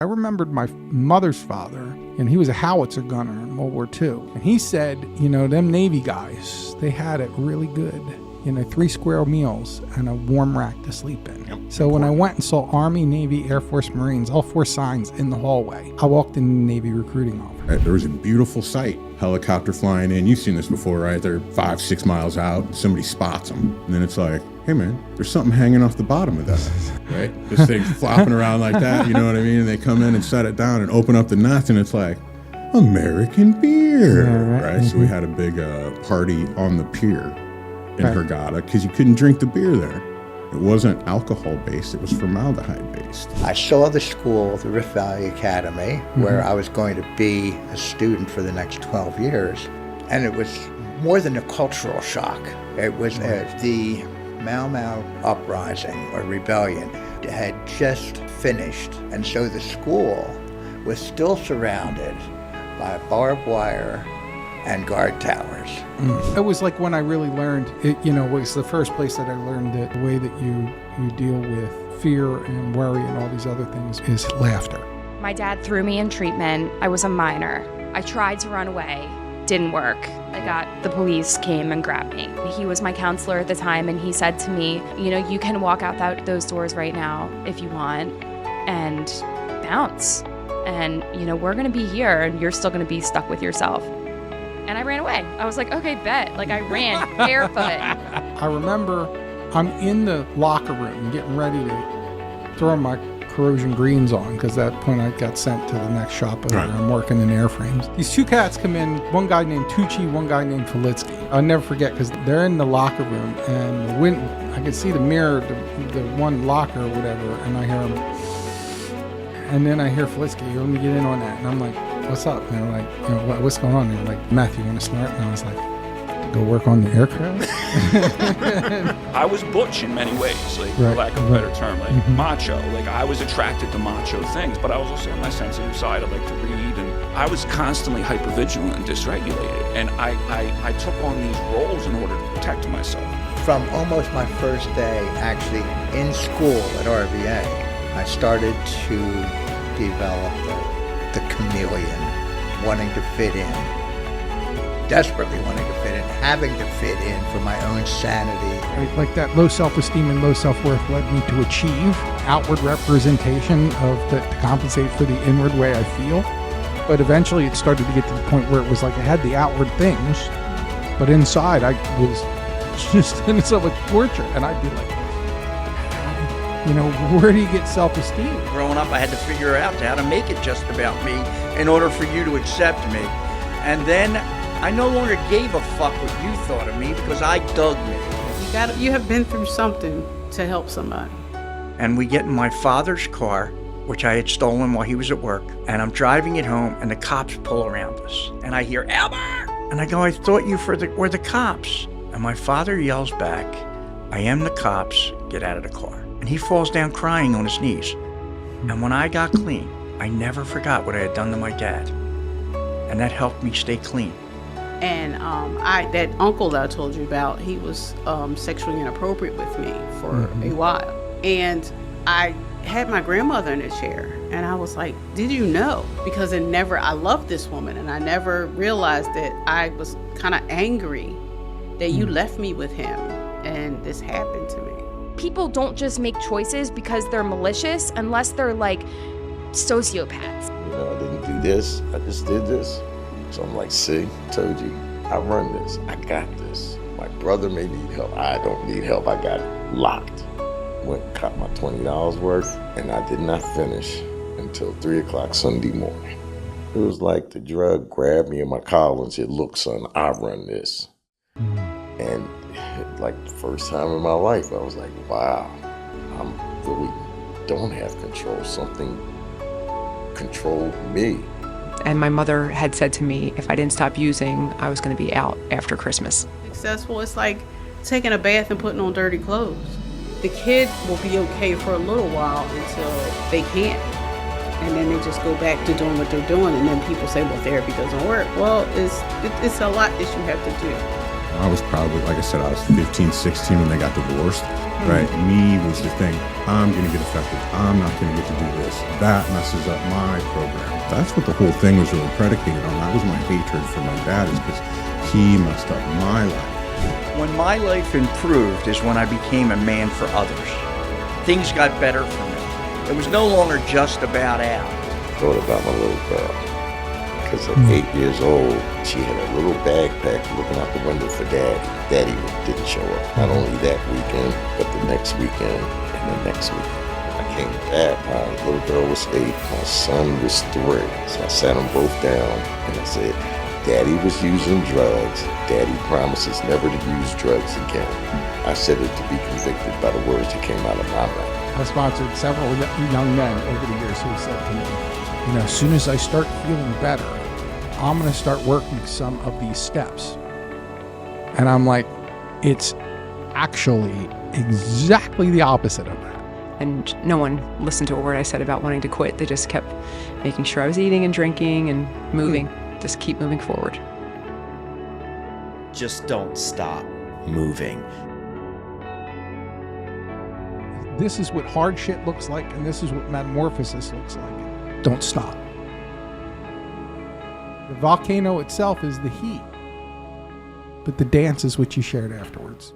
I remembered my mother's father, and he was a howitzer gunner in World War II. And he said, them Navy guys, they had it really good. 3 square meals and a warm rack to sleep in. Yep. So when I went and saw Army, Navy, Air Force, Marines, all 4 signs in the hallway, I walked in the Navy recruiting office. There was a beautiful sight, helicopter flying in. You've seen this before, right? They're 5-6 miles out. Somebody spots them. And then it's like, hey, man, there's something hanging off the bottom of that, right? This thing's flopping around like that, you know what I mean? And they come in and set it down and open up the nuts, and it's like, American beer, right? Mm-hmm. So we had a big party on the pier in Hurghada because you couldn't drink the beer there. It wasn't alcohol-based, it was formaldehyde-based. I saw the school, the Rift Valley Academy, where I was going to be a student for the next 12 years. And it was more than a cultural shock. It was the Mau Mau uprising or rebellion had just finished. And so the school was still surrounded by barbed wire and guard towers. It was like when I really learned, it was the first place that I learned that the way that you deal with fear and worry and all these other things is laughter. My dad threw me in treatment. I was a minor. I tried to run away. Didn't work. The police came and grabbed me. He was my counselor at the time, and he said to me, you can walk out those doors right now if you want and bounce. And, we're going to be here and you're still going to be stuck with yourself. And I ran away. I was like, okay, bet. I ran barefoot. I remember I'm in the locker room getting ready to throw my corrosion greens on because at that point I got sent to the next shop over. I'm working in airframes. These 2 cats come in, one guy named Tucci, one guy named Felitsky. I'll never forget because they're in the locker room and the wind, I could see the mirror, the one locker or whatever, and I hear them. And then I hear Felitsky, let me get in on that. And I'm like, what's up? And they're like, what's going on? And they're like, Matthew, you want to snort? And I was like, go work on the aircraft? I was butch in many ways, for lack of a better term, macho. I was attracted to macho things, but I was also on my sensitive side. I like to read, and I was constantly hypervigilant and dysregulated. And I took on these roles in order to protect myself. From almost my first day actually in school at RVA, I started to develop the chameleon, wanting to fit in, desperately wanting to fit in, having to fit in for my own sanity. Like that low self-esteem and low self-worth led me to achieve outward representation to compensate for the inward way I feel. But eventually it started to get to the point where it was like I had the outward things, but inside I was just in so much torture. And I'd be like, where do you get self-esteem? Growing up, I had to figure out how to make it just about me in order for you to accept me. And then I no longer gave a fuck what you thought of me because I dug me. You have been through something to help somebody. And we get in my father's car, which I had stolen while he was at work, and I'm driving it home, and the cops pull around us. And I hear, Albert! And I go, I thought you were the cops. And my father yells back, I am the cops, get out of the car. And he falls down crying on his knees. And when I got clean, I never forgot what I had done to my dad. And that helped me stay clean. And that uncle that I told you about, he was sexually inappropriate with me for a while. And I had my grandmother in a chair, and I was like, did you know? Because I loved this woman, and I never realized that I was kind of angry that you left me with him, and this happened to me. People don't just make choices because they're malicious unless they're sociopaths. I didn't do this, I just did this. So I'm like, see, told you, I run this, I got this. My brother may need help, I don't need help, I got it locked. Went and caught my $20 worth, and I did not finish until 3 o'clock Sunday morning. It was like the drug grabbed me in my collar and said, look, son, I run this. And like the first time in my life, I was like, wow, I'm really don't have control. Something controlled me. And my mother had said to me, if I didn't stop using, I was going to be out after Christmas. Successful, it's like taking a bath and putting on dirty clothes. The kid will be okay for a little while until they can't. And then they just go back to doing what they're doing. And then people say, well, therapy doesn't work. Well, it's a lot that you have to do. I was probably, like I said, I was 15, 16 when they got divorced, right? Me was the thing, I'm going to get affected. I'm not going to get to do this. That messes up my program. That's what the whole thing was really predicated on. That was my hatred for my dad, is because he messed up my life. When my life improved is when I became a man for others. Things got better for me. It was no longer just about Al. I thought about my little girl. Because at 8 years old, she had a little backpack looking out the window for Daddy. Daddy didn't show up. Not only that weekend, but the next weekend and the next weekend. When I came back, my little girl was 8, my son was 3. So I sat them both down and I said, Daddy was using drugs. Daddy promises never to use drugs again. I said it to be convicted by the words that came out of my mouth. I sponsored several young men over the years who said to me, as soon as I start feeling better, I'm going to start working some of these steps. And I'm like, it's actually exactly the opposite of that. And no one listened to a word I said about wanting to quit. They just kept making sure I was eating and drinking and moving. Just keep moving forward. Just don't stop moving. This is what hard shit looks like, and this is what metamorphosis looks like. Don't stop. The volcano itself is the heat, but the dance is what you shared afterwards.